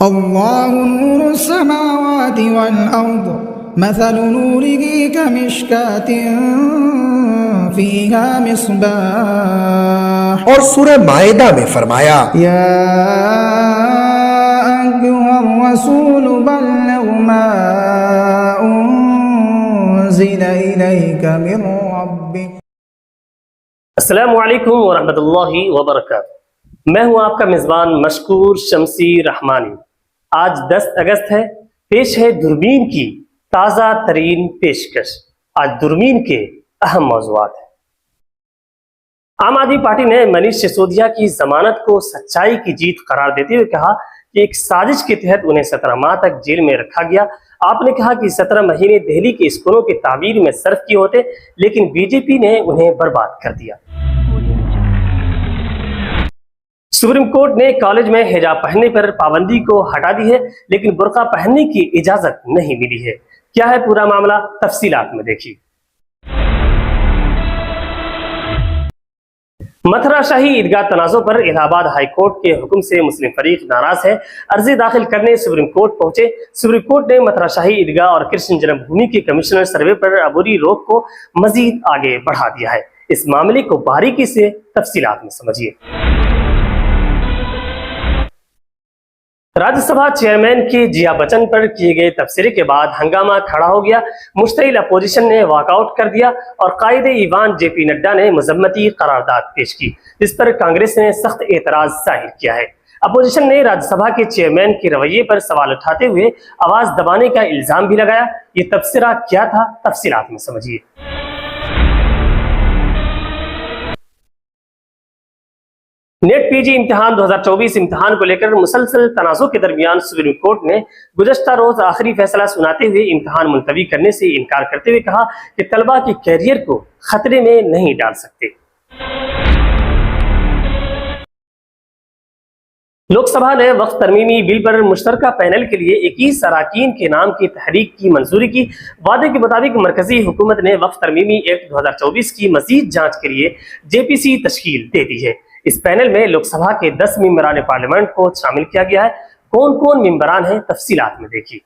اللہ نور السماوات والارض مثل نوره كمشكاة فيها مصباح. اور سورہ مائدہ میں فرمایا یا ایھا الرسول بلغ ما انزل الیک من ربک. السلام علیکم ورحمۃ اللہ وبرکاتہ. میں ہوں آپ کا میزبان مشکور شمسی رحمانی. آج 10 اگست ہے. پیش ہے دوربین کی تازہ ترین پیشکش. آج دوربین کے اہم موضوعات ہیں. عام آدمی پارٹی نے منیش سسودیا کی ضمانت کو سچائی کی جیت قرار دیتے ہوئے کہا کہ ایک سازش کے تحت انہیں 17 ماہ تک جیل میں رکھا گیا. آپ نے کہا کہ 17 مہینے دہلی کے اسکولوں کی تعمیر میں صرف کیے ہوتے، لیکن بی جے پی نے انہیں برباد کر دیا. سپریم کورٹ نے کالج میں حجاب پہننے پر پابندی کو ہٹا دی ہے، لیکن برقع پہننے کی اجازت نہیں ملی ہے. کیا ہے پورا معاملہ، تفصیلات میں دیکھیے. متھرا شاہی عیدگاہ تنازع پر الہ آباد ہائی کورٹ کے حکم سے مسلم فریق ناراض ہے. عرضی داخل کرنے سپریم کورٹ پہنچے. سپریم کورٹ نے متھرا شاہی عیدگاہ اور کرشن جنم بھومی کے کمشنر سروے پر عبوری روک کو مزید آگے بڑھا دیا ہے. اس معاملے کو باریکی سے تفصیلات میں سمجھیے. راجیہ سبھا چیئرمین کے جیا بچن پر کیے گئے تبصرے کے بعد ہنگامہ کھڑا ہو گیا. مشتعل اپوزیشن نے واک آؤٹ کر دیا اور قائد ایوان جے پی نڈا نے مذمتی قرارداد پیش کی، جس پر کانگریس نے سخت اعتراض ظاہر کیا ہے. اپوزیشن نے راجیہ سبھا کے چیئرمین کے رویے پر سوال اٹھاتے ہوئے آواز دبانے کا الزام بھی لگایا. یہ تبصرہ کیا تھا، تفصیلات میں سمجھیے. نیٹ پی جی امتحان 2024 امتحان کو لے کر مسلسل تنازع کے درمیان سپریم کورٹ نے گزشتہ روز آخری فیصلہ سناتے ہوئے امتحان ملتوی کرنے سے انکار کرتے ہوئے کہا کہ طلبہ کے کیریئر کو خطرے میں نہیں ڈال سکتے. لوک سبھا نے وقف ترمیمی بل پر مشترکہ پینل کے لیے 21 اراکین کے نام کی تحریک کی منظوری کی. وعدے کے مطابق مرکزی حکومت نے وقف ترمیمی ایکٹ 2024 کی مزید جانچ کے لیے جے پی سی تشکیل دے دی ہے. اس پینل میں لوک سبھا کے 10 ممبران پارلیمنٹ کو شامل کیا گیا ہے. کون کون ممبران ہیں، تفصیلات میں دیکھیے.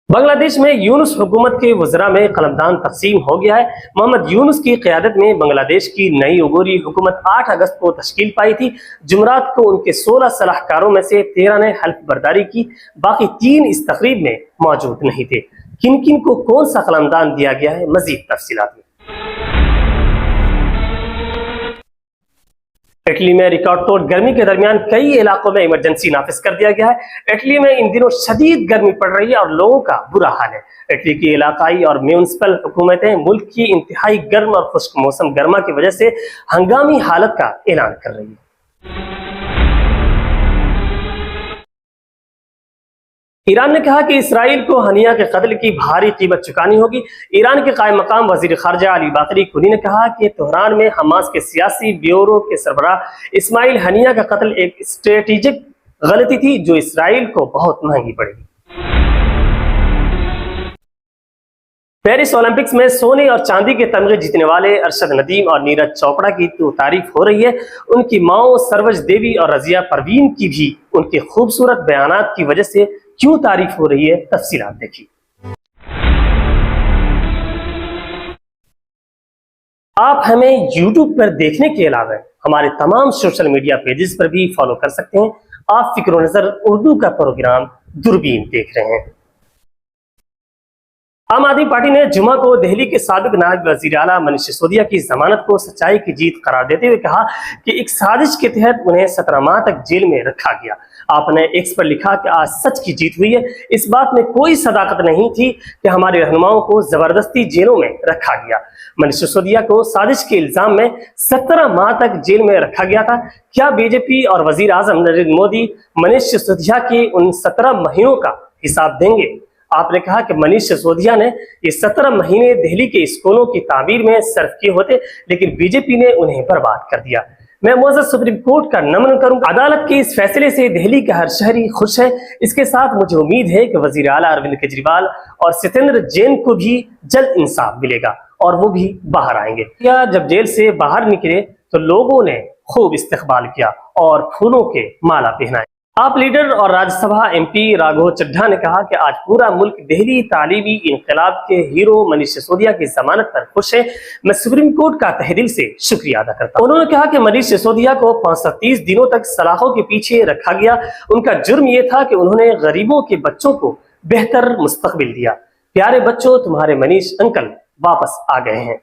بنگلہ دیش میں یونس حکومت کے وزراء میں قلمدان تقسیم ہو گیا ہے. محمد یونس کی قیادت میں بنگلہ دیش کی نئی عبوری حکومت 8 اگست کو تشکیل پائی تھی. جمعرات کو ان کے 16 صلاحکاروں میں سے 13 نے حلف برداری کی، باقی 3 اس تقریب میں موجود نہیں تھے. کن کن کو کون سا قلمدان دیا گیا ہے، مزید تفصیلات میں. اٹلی میں ریکارڈ توڑ گرمی کے درمیان کئی علاقوں میں ایمرجنسی نافذ کر دیا گیا ہے. اٹلی میں ان دنوں شدید گرمی پڑ رہی ہے اور لوگوں کا برا حال ہے. اٹلی کی علاقائی اور میونسپل حکومتیں ملک کی انتہائی گرم اور خشک موسم گرما کی وجہ سے ہنگامی حالت کا اعلان کر رہی ہے. ایران نے کہا کہ اسرائیل کو ہنیہ کے قتل کی بھاری قیمت چکانی ہوگی. ایران کے قائم مقام وزیر خارجہ علی باقری کنی نے کہا کہ تہران میں حماس کے سیاسی بیورو کے سربراہ اسماعیل ہنیہ کا قتل ایک اسٹریٹجک غلطی تھی جو اسرائیل کو بہت مہنگی پڑے گی. پیرس اولمپکس میں سونے اور چاندی کے تمغے جیتنے والے ارشد ندیم اور نیرج چوپڑا کی تو تعریف ہو رہی ہے. ان کی ماؤں سروج دیوی اور رضیہ پروین کی بھی ان کے خوبصورت بیانات کی وجہ سے کیوں تعریف ہو رہی ہے، تفصیلات دیکھیے. آپ ہمیں یوٹیوب پر دیکھنے کے علاوہ ہمارے تمام سوشل میڈیا پیجز پر بھی فالو کر سکتے ہیں. آپ فکر و نظر اردو کا پروگرام دوربین دیکھ رہے ہیں. عام آدمی پارٹی نے جمعہ کو دہلی کے سابق نائب وزیر اعلیٰ منیش سسودیا کی ضمانت کو سچائی کی جیت قرار دیتے ہوئے کہا کہ ایک سازش کے تحت انہیں 17 ماہ تک جیل میں رکھا گیا. آپ نے ایکس پر لکھا کہ آج سچ کی جیت ہوئی ہے. اس بات میں کوئی صداقت نہیں تھی کہ ہمارے رہنماؤں کو زبردستی جیلوں میں رکھا گیا. منیش سسودیا کو سازش کے الزام میں 17 ماہ تک جیل میں رکھا گیا تھا. کیا بی جے پی اور وزیر اعظم نریندر مودی منیش سسودیا کے ان 17 مہینوں کا حساب دیں گے؟ آپ نے کہا کہ منیش سسودیا نے یہ 17 مہینے دہلی کے اسکولوں کی تعمیر میں صرف کیے ہوتے، لیکن بی جے پی نے انہیں برباد کر دیا. میں معزز سپریم کورٹ کا نمن کروں. عدالت کے اس فیصلے سے دہلی کا ہر شہری خوش ہے. اس کے ساتھ مجھے امید ہے کہ وزیر اعلیٰ اروند کیجریوال اور ستیندر جین کو بھی جلد انصاف ملے گا اور وہ بھی باہر آئیں گے. جب جیل سے باہر نکلے تو لوگوں نے خوب استقبال کیا اور پھولوں کے مالا پہنائے۔ آپ لیڈر اور راجیہ سبھا ایم پی راگھو چڈھا نے کہا کہ آج پورا ملک دہلی تعلیمی انقلاب کے ہیرو منیش سسودیا کی ضمانت پر خوش ہے۔ میں سپریم کورٹ کا تہ دل سے شکریہ ادا کرتا ہوں۔ انہوں نے کہا کہ منیش سسودیا کو 530 دنوں تک سلاخوں کے پیچھے رکھا گیا۔ ان کا جرم یہ تھا کہ انہوں نے غریبوں کے بچوں کو بہتر مستقبل دیا۔ پیارے بچوں، تمہارے منیش انکل واپس آ گئے ہیں۔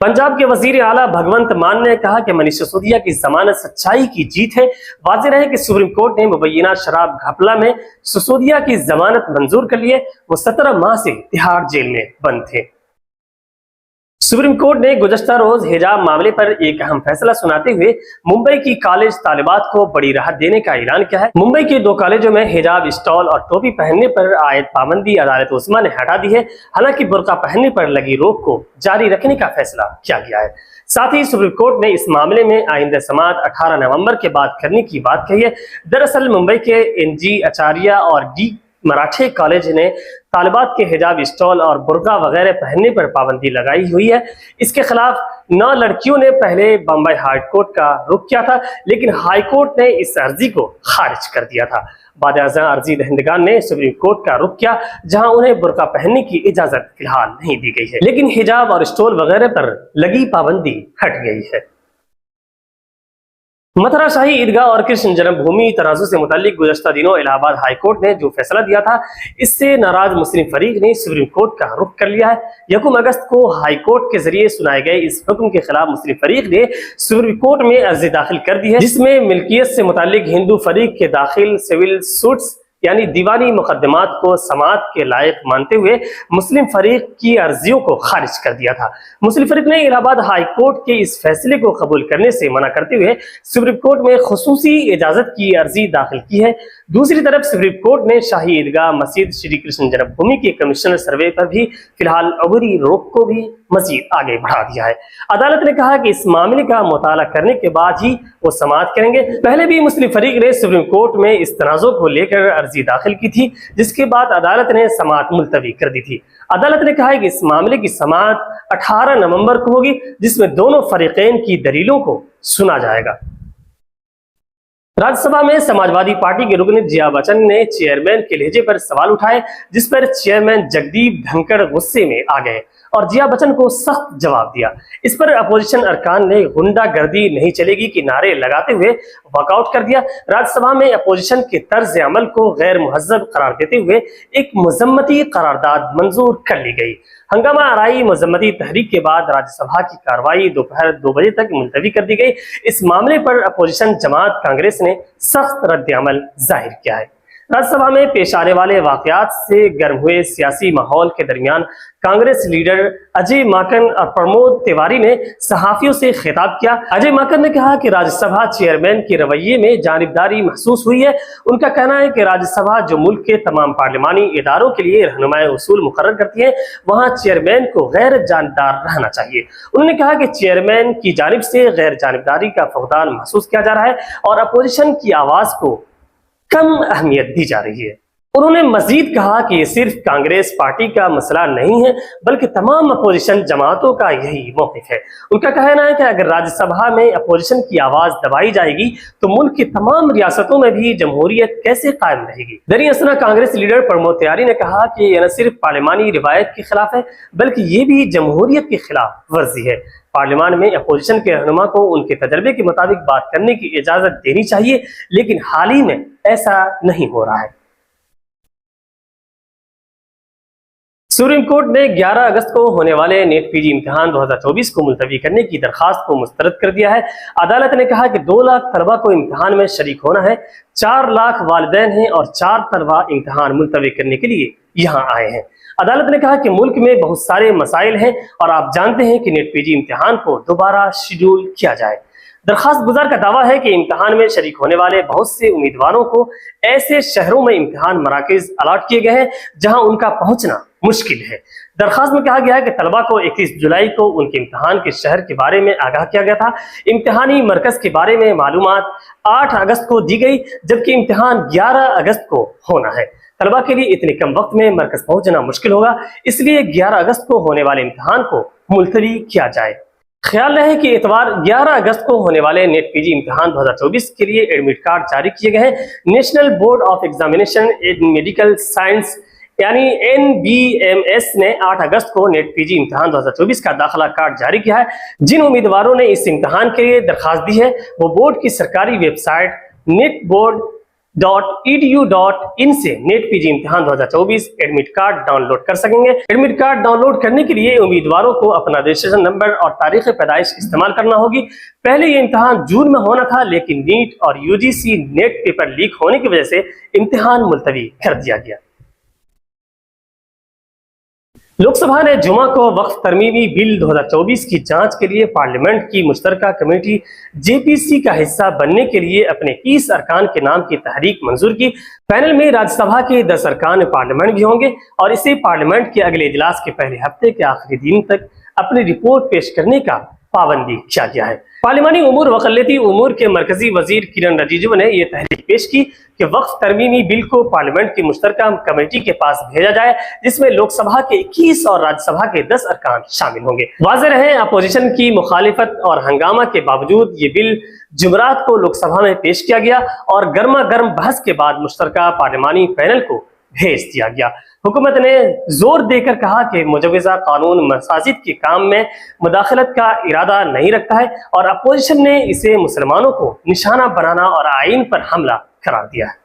پنجاب کے وزیر اعلیٰ بھگونت مان نے کہا کہ منیش سسودیا کی ضمانت سچائی کی جیت ہے۔ واضح رہے کہ سپریم کورٹ نے مبینہ شراب گھپلہ میں سسودیا کی ضمانت منظور کر لیے۔ وہ 17 ماہ سے تہاڑ جیل میں بند تھے۔ سپریم کورٹ نے گزشتہ روز حجاب معاملے پر ایک اہم فیصلہ سناتے ہوئے ممبئی کی کالج طالبات کو بڑی راحت دینے کا اعلان کیا ہے۔ ممبئی کے 2 کالجوں میں حجاب، اسٹال اور ٹوپی پہننے پر عائد پابندی عدالت عظمیٰ نے ہٹا دی ہے۔ حالانکہ برقع پہننے پر لگی روک کو جاری رکھنے کا فیصلہ کیا گیا ہے۔ ساتھ ہی سپریم کورٹ نے اس معاملے میں آئندہ سماعت 18 نومبر کے بعد کرنے کی بات کہی ہے۔ دراصل ممبئی کے این جی اچاریہ اور ڈی مراٹھے کالج نے طالبات کے حجاب، اسٹال اور برقع وغیرہ پہننے پر پابندی لگائی ہوئی ہے۔ اس کے خلاف 9 لڑکیوں نے پہلے بمبئی ہائی کورٹ کا رخ کیا تھا، لیکن ہائی کورٹ نے اس عرضی کو خارج کر دیا تھا۔ بعد ازاں عرضی دہندگان نے سپریم کورٹ کا رخ کیا، جہاں انہیں برقع پہننے کی اجازت فی الحال نہیں دی گئی ہے، لیکن حجاب اور اسٹال وغیرہ پر لگی پابندی ہٹ گئی ہے۔ متھرا شاہی عیدگاہ اور کرشن جنم بھومی تنازع سے متعلق گزشتہ دنوں الہ آباد ہائی کورٹ نے جو فیصلہ دیا تھا، اس سے ناراض مسلم فریق نے سپریم کورٹ کا رخ کر لیا ہے۔ 1 اگست کو ہائی کورٹ کے ذریعے سنائے گئے اس حکم کے خلاف مسلم فریق نے سپریم کورٹ میں عرضی داخل کر دی ہے، جس میں ملکیت سے متعلق ہندو فریق کے داخل سول سوٹس یعنی دیوانی مقدمات کو سماعت کے لائق مانتے ہوئے مسلم فریق کی عرضیوں کو خارج کر دیا تھا۔ مسلم فریق نے الہ آباد ہائی کورٹ کے اس فیصلے کو قبول کرنے سے منع کرتے ہوئے سپریم کورٹ میں خصوصی اجازت کی عرضی داخل کی ہے۔ دوسری طرف سپریم کورٹ نے شاہی عیدگاہ مسجد شری کرشن جنم بھومی کے کمشنر سروے پر بھی فی الحال عبوری روک کو بھی مزید آگے بڑھا دیا ہے۔ عدالت نے کہا کہ اس معاملے کا مطالعہ کرنے کے بعد ہی وہ سماعت کریں گے۔ پہلے بھی مسلم فریق نے سپریم کورٹ میں اس تنازع کو لے کر عرضی داخل کی تھی، جس کے بعد عدالت نے سماعت ملتوی کر دی تھی۔ عدالت نے کہا کہ اس معاملے کی سماعت 18 نومبر کو ہوگی، جس میں دونوں فریقین کی دلیلوں کو سنا جائے گا۔ راجیہ سبھا میں سماجوادی پارٹی کے رکن جیا بچن نے چیئرمین کے لہجے پر سوال اٹھائے، جس پر چیئرمین جگدیپ دھنکڑ غصے میں آ گئے اور جیا بچن کو سخت جواب دیا۔ اس پر اپوزیشن ارکان نے غنڈہ گردی نہیں چلے گی کے نعرے لگاتے ہوئے واک آؤٹ کر دیا۔ راجیہ سبھا میں اپوزیشن کے طرز عمل کو غیر مہذب قرار دیتے ہوئے ایک مذمتی قرارداد منظور کر لی گئی۔ ہنگامہ آرائی مذمتی تحریک کے بعد راجیہ سبھا کی کارروائی دوپہر 2 بجے تک ملتوی کر دی گئی۔ اس معاملے پر اپوزیشن جماعت کانگریس نے سخت رد عمل ظاہر کیا ہے۔ راجیہ سبھا میں پیش آنے والے واقعات سے گرم ہوئے سیاسی ماحول کے درمیان کانگریس لیڈر اجے ماکن اور پرمود تیواری نے صحافیوں سے خطاب کیا۔ اجے ماکن نے کہا کہ راجیہ سبھا چیئرمین کے رویے میں جانبداری محسوس ہوئی ہے۔ ان کا کہنا ہے کہ راجیہ سبھا جو ملک کے تمام پارلیمانی اداروں کے لیے رہنمائی اصول مقرر کرتی ہے، وہاں چیئرمین کو غیر جانبدار رہنا چاہیے۔ انہوں نے کہا کہ چیئرمین کی جانب سے غیر جانبداری کا فقدان محسوس کیا جا رہا ہے اور اپوزیشن کی آواز کو کم اہمیت دی جا رہی ہے۔ انہوں نے مزید کہا کہ یہ صرف کانگریس پارٹی کا مسئلہ نہیں ہے، بلکہ تمام اپوزیشن جماعتوں کا یہی موقف ہے۔ ان کا کہنا ہے کہ اگر راجیہ سبھا میں اپوزیشن کی آواز دبائی جائے گی تو ملک کی تمام ریاستوں میں بھی جمہوریت کیسے قائم رہے گی۔ دریں اثنا کانگریس لیڈر پرمود تیواری نے کہا کہ یہ نہ صرف پارلیمانی روایت کے خلاف ہے، بلکہ یہ بھی جمہوریت کے خلاف ورزی ہے۔ پارلیمان میں اپوزیشن کے رہنما کو ان کے تجربے کے مطابق بات کرنے کی اجازت دینی چاہیے، لیکن حال ہی میں ایسا نہیں ہو رہا ہے۔ سپریم کورٹ نے 11 اگست کو ہونے والے نیٹ پی جی امتحان 2024 کو ملتوی کرنے کی درخواست کو مسترد کر دیا ہے۔ عدالت نے کہا کہ 2 لاکھ طلبہ کو امتحان میں شریک ہونا ہے، 4 لاکھ والدین ہیں اور 4 طلبہ امتحان ملتوی کرنے کے لیے یہاں آئے ہیں۔ عدالت نے کہا کہ ملک میں بہت سارے مسائل ہیں اور آپ جانتے ہیں کہ نیٹ پی جی امتحان کو دوبارہ شیڈول کیا جائے۔ درخواست گزار کا دعویٰ ہے کہ امتحان میں شریک ہونے والے بہت سے امیدواروں کو ایسے شہروں میں امتحان مراکز الاٹ کیے گئے ہیں جہاں ان کا پہنچنا مشکل ہے۔ درخواست میں کہا گیا ہے کہ طلبہ کو 21 جولائی کو ان کے امتحان کے شہر کے بارے میں آگاہ کیا گیا تھا۔ امتحانی مرکز کے بارے میں معلومات 8 اگست کو دی گئی، جبکہ امتحان 11 اگست کو ہونا ہے۔ طلبہ کے لیے اتنے کم وقت میں مرکز پہنچنا مشکل ہوگا، اس لیے 11 اگست کو ہونے والے امتحان کو ملتوی کیا جائے۔ خیال رہے کہ اتوار 11 اگست کو ہونے والے نیٹ پی جی امتحان 2024 کے لیے ایڈمٹ کارڈ جاری کیے گئے ہیں۔ National board of examination in medical science یعنی NBMS نے 8 اگست کو نیٹ پی جی امتحان 2024 کا داخلہ کارڈ جاری کیا ہے۔ جن امیدواروں نے اس امتحان کے لیے درخواست دی ہے وہ بورڈ کی سرکاری ویب سائٹ netboard.edu.in سے نیٹ پی جی امتحان 2024 ایڈمٹ کارڈ ڈاؤن لوڈ کر سکیں گے۔ ایڈمٹ کارڈ ڈاؤن لوڈ کرنے کے لیے امیدواروں کو اپنا رجسٹریشن نمبر اور تاریخ پیدائش استعمال کرنا ہوگی۔ پہلے یہ امتحان جون میں ہونا تھا لیکن نیٹ اور UGC نیٹ پیپر لیک ہونے کی وجہ سے امتحان ملتوی کر دیا گیا۔ لوک سبھا نے جمعہ کو وقف ترمیمی بل 2024 کی جانچ کے لیے پارلیمنٹ کی مشترکہ کمیٹی JPC کا حصہ بننے کے لیے اپنے 30 ارکان کے نام کی تحریک منظور کی۔ پینل میں راجیہ سبھا کے 10 ارکان پارلیمنٹ بھی ہوں گے اور اسے پارلیمنٹ کے اگلے اجلاس کے پہلے ہفتے کے آخری دن تک اپنی رپورٹ پیش کرنے کا پابندی کیا گیا ہے۔ پارلیمانی امور و اقلیتی امور کے مرکزی وزیر کرن رجیجو نے یہ تحریک پیش کی کہ وقف ترمیمی بل کو پارلیمنٹ کی مشترکہ کمیٹی کے پاس بھیجا جائے جس میں لوک سبھا کے 21 اور راجیہ سبھا کے 10 ارکان شامل ہوں گے۔ واضح رہے اپوزیشن کی مخالفت اور ہنگامہ کے باوجود یہ بل جمعرات کو لوک سبھا میں پیش کیا گیا اور گرما گرم بحث کے بعد مشترکہ پارلیمانی پینل کو بھیج دیا گیا۔ حکومت نے زور دے کر کہا کہ مجوزہ قانون مساجد کے کام میں مداخلت کا ارادہ نہیں رکھتا ہے اور اپوزیشن نے اسے مسلمانوں کو نشانہ بنانا اور آئین پر حملہ قرار دیا ہے۔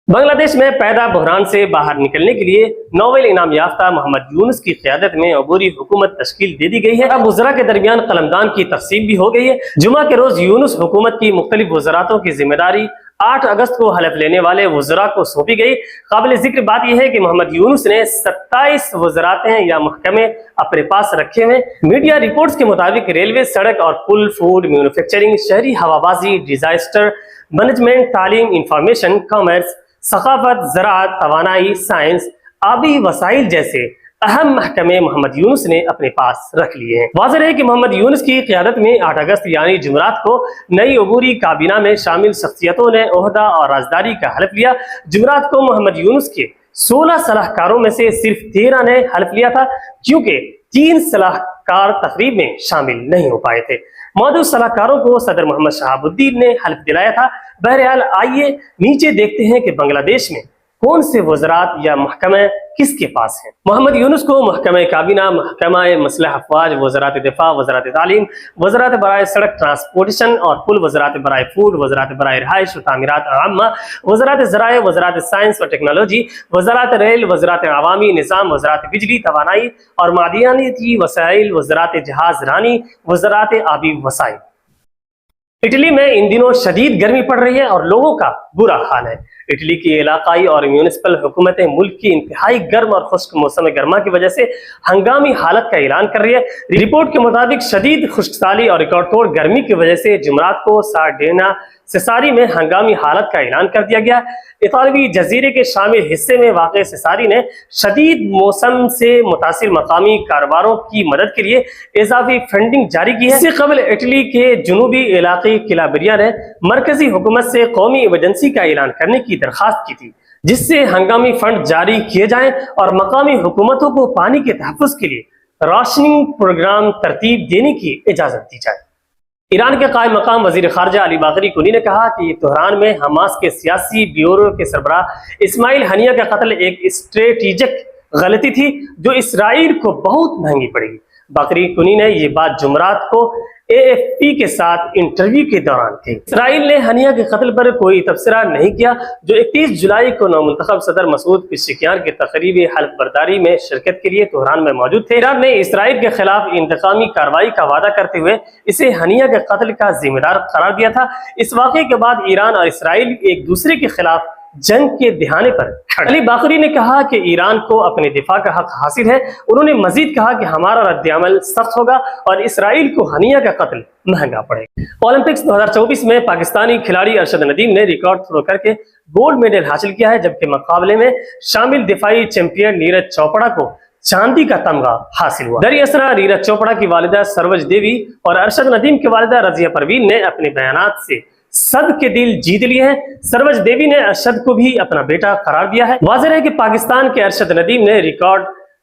بنگلہ دیش میں پیدا بحران سے باہر نکلنے کے لیے نوبل انعام یافتہ محمد یونس کی قیادت میں عبوری حکومت تشکیل دے دی گئی ہے۔ اب وزراء کے درمیان قلمدان کی تقسیم بھی ہو گئی ہے۔ جمعہ کے روز یونس حکومت کی مختلف وزارتوں کی ذمہ داری 8 اگست کو حلف لینے والے وزراء کو سونپی گئی۔ قابل ذکر بات یہ ہے کہ محمد یونس نے 27 وزارتیں یا محکمے اپنے پاس رکھے ہوئے۔ میڈیا رپورٹس کے مطابق ریلوے، سڑک اور پل، فوڈ، مینوفیکچرنگ، شہری ہوابازی، ڈیزاسٹر مینجمنٹ، تعلیم، انفارمیشن، کامرس، ثقافت، زراعت، توانائی، سائنس، آبی وسائل جیسے اہم محکمے محمد یونس نے اپنے پاس رکھ لیے ہیں۔ واضح ہے کہ محمد یونس کی قیادت میں 8 اگست یعنی جمعرات کو نئی عبوری کابینہ میں شامل شخصیتوں نے عہدہ اور رازداری کا حلف لیا۔ جمعرات کو محمد یونس کے 16 صلاح کاروں میں سے صرف 13 نے حلف لیا تھا کیونکہ 3 صلاح کار تقریب میں شامل نہیں ہو پائے تھے۔ موجود صلاح کاروں کو صدر محمد شہاب الدین نے حلف دلایا تھا۔ بہرحال آئیے نیچے دیکھتے ہیں کہ بنگلہ دیش میں کون سے وزارات یا محکمہ کس کے پاس ہیں۔ محمد یونس کو محکمہ کابینہ، محکمہ مسلح افواج، وزارت دفاع، وزارت تعلیم، وزارت برائے سڑک ٹرانسپورٹیشن اور پل، وزارت برائے فوڈ، وزارت برائے رہائش و تعمیرات عامہ، وزارت زراعت، وزارت سائنس و ٹیکنالوجی، وزارت ریل، وزارت عوامی نظام، وزارت بجلی، توانائی اور معدنیاتی وسائل، وزارت جہاز رانی، وزارت آبی وسائل۔ اٹلی میں ان دنوں شدید گرمی پڑ رہی ہے اور لوگوں کا برا حال ہے۔ اٹلی کی علاقائی اور میونسپل حکومتیں ملک کی انتہائی گرم اور خشک موسم گرما کی وجہ سے ہنگامی حالت کا اعلان کر رہی ہے۔ رپورٹ کے مطابق شدید خشک سالی اور ریکارڈ توڑ گرمی کی وجہ سے جمعرات کو سارڈینا سساری میں ہنگامی حالت کا اعلان کر دیا گیا۔ اطالوی جزیرے کے شامل حصے میں واقع سساری نے شدید موسم سے متاثر مقامی کاروباروں کی مدد کے لیے اضافی فنڈنگ جاری کی ہے۔ اس سے قبل اٹلی کے جنوبی علاقے کیلابریا نے مرکزی حکومت سے قومی ایمرجنسی کا اعلان کرنے کی درخواست کی تھی جس سے ہنگامی فنڈ جاری کیے جائیں اور مقامی حکومتوں کو پانی کے تحفظ کے لیے راشننگ پروگرام ترتیب دینے کی اجازت دی جائے۔ ایران کے قائم مقام وزیر خارجہ علی باقری کنی نے کہا کہ تہران میں حماس کے سیاسی بیورو کے سربراہ اسماعیل ہنیہ کا قتل ایک اسٹریٹجک غلطی تھی جو اسرائیل کو بہت مہنگی پڑے گی۔ باقری کنی نے یہ بات جمعرات کو AFP کے ساتھ انٹرویو کے دوران کی۔ اسرائیل نے ہنیہ کے قتل پر کوئی تبصرہ نہیں کیا جو 31 جولائی کو نومنتخب صدر مسعود پزشکیان کے تقریبی حلف برداری میں شرکت کے لیے تہران میں موجود تھے۔ ایران نے اسرائیل کے خلاف انتقامی کارروائی کا وعدہ کرتے ہوئے اسے ہنیہ کے قتل کا ذمہ دار قرار دیا تھا۔ اس واقعے کے بعد ایران اور اسرائیل ایک دوسرے کے خلاف جنگ کے دہانے پر کھڑے۔ علی باقری نے کہا کہ ایران کو اپنے دفاع کا حق حاصل ہے۔ انہوں نے مزید کہا کہ ہمارا رد عمل سخت ہوگا اور اسرائیل کو ہنیہ کا قتل مہنگا پڑے گا۔ اولمپکس 2024 میں پاکستانی کھلاڑی ارشد ندیم نے ریکارڈ تھرو کر کے گولڈ میڈل حاصل کیا ہے جبکہ مقابلے میں شامل دفاعی چیمپئن نیرج چوپڑا کو چاندی کا تمغہ حاصل ہوا۔ دری اسرا نیرج چوپڑا کی والدہ سروج دیوی اور ارشد ندیم کی والدہ رضیہ پروین نے اپنے بیانات سے سب کے دل جیت لیے ہیں۔ سروج دیوی نے ارشد کو بھی اپنا بیٹا قرار دیا ہے۔ واضح ہے کہ پاکستان کے ارشد ندیم نے ریکارڈ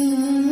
Mm-hmm.